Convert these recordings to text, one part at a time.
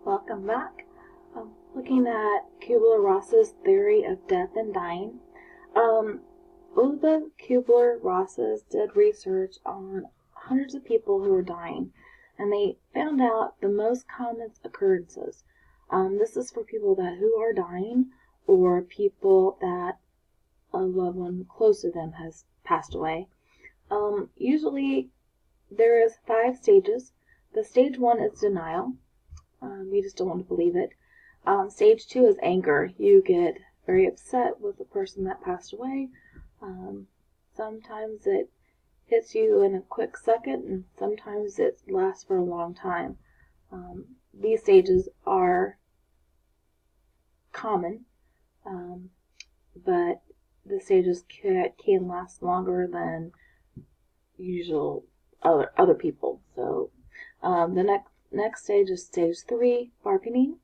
Welcome back. Looking at Kubler-Ross's theory of death and dying. Elizabeth Kubler-Ross did research on hundreds of people who were dying, and they found out the most common occurrences. This is for people who are dying or people that a loved one close to them has passed away. Usually there is 5 stages. The stage 1 is denial. You just don't want to believe it. Stage 2 is anger. You get very upset with the person that passed away. Sometimes it hits you in a quick second, and sometimes it lasts for a long time. These stages are common, but the stages can last longer than usual other people. So the next stage is stage 3, bargaining.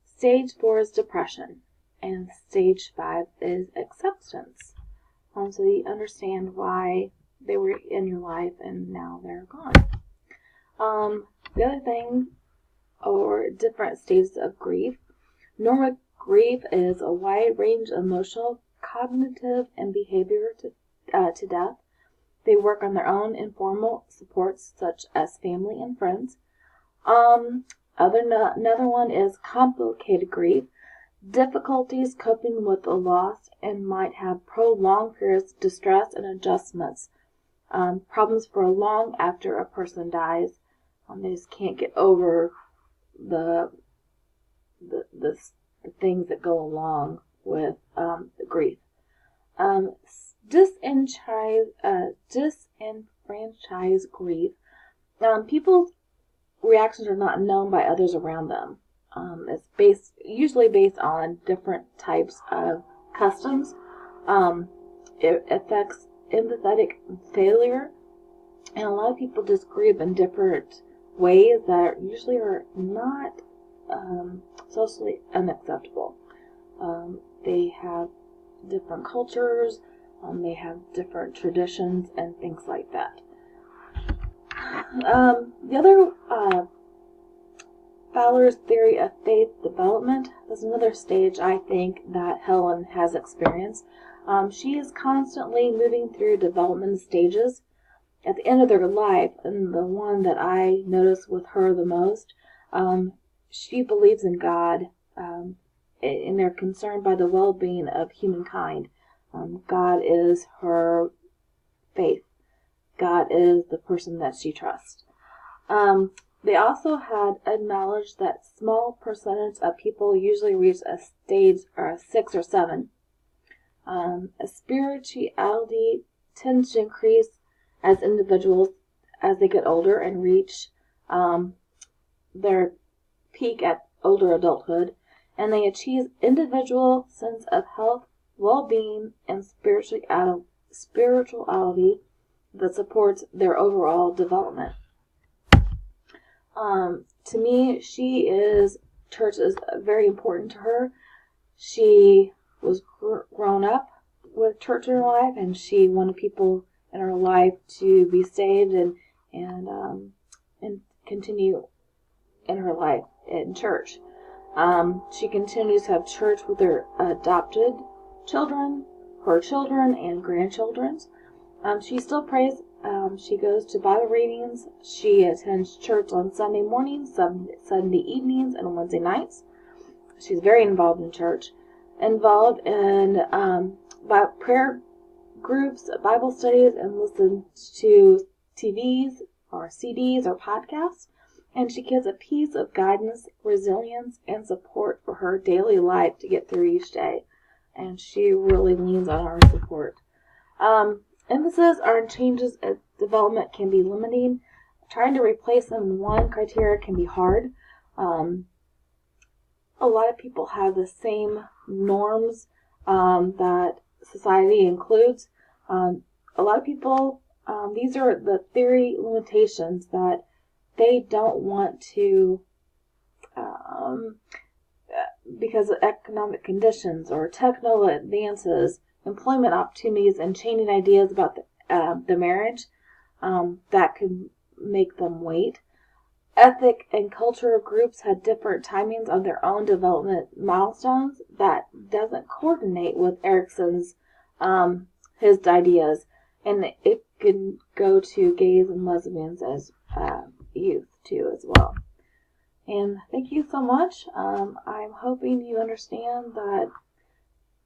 Stage 4 is depression, and stage 5 is acceptance. So you understand why they were in your life and now they're gone. The other thing, or different stages of grief. Normal grief is a wide range of emotional, cognitive, and behavior to death. They work on their own informal supports, such as family and friends. Another one is complicated grief. Difficulties coping with a loss and might have prolonged periods of distress and adjustments. Problems for long after a person dies. They just can't get over the things that go along with the grief. Disenfranchised grief. People's reactions are not known by others around them. It's usually based on different types of customs. It affects empathetic failure, and a lot of people just grieve in different ways that usually are not socially unacceptable. They have different cultures, they have different traditions and things like that. The other Fowler's theory of faith development is another stage I think that Helen has experienced. She is constantly moving through development stages. At the end of their life, and the one that I notice with her the most, she believes in God, and they're concerned by the well-being of humankind. God is her faith. God is the person that she trusts. They also had acknowledged that small percentage of people usually reach a stage or 6 or 7. Spirituality tends to increase as individuals as they get older and reach their peak at older adulthood, and they achieve individual sense of health, well-being, and spirituality that supports their overall development. To me, church is very important to her. She was grown up with church in her life, and she wanted people in her life to be saved and continue in her life in church. She continues to have church with her adopted children, her children, and grandchildren. She still prays. She goes to Bible readings. She attends church on Sunday mornings, Sunday evenings, and Wednesday nights. She's very involved in church, involved in prayer groups, Bible studies, and listens to TVs or CDs or podcasts. And she gives a piece of guidance, resilience, and support for her daily life to get through each day. And she really leans on our support. Emphasis on changes as development can be limiting. Trying to replace them in one criteria can be hard. A lot of people have the same norms that society includes. A lot of people, these are the theory limitations that they don't want to, because of economic conditions or technical advances, employment opportunities, and changing ideas about the marriage, that could make them wait. ethnic and cultural groups had different timings on their own development milestones that doesn't coordinate with Erikson's his ideas, and it can go to gays and lesbians as youth too as well. And thank you so much. I'm hoping you understand that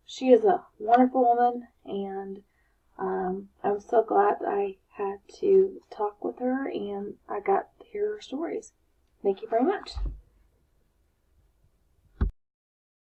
she is a wonderful woman, and I'm so glad I had to talk with her and I got to hear her stories. Thank you very much.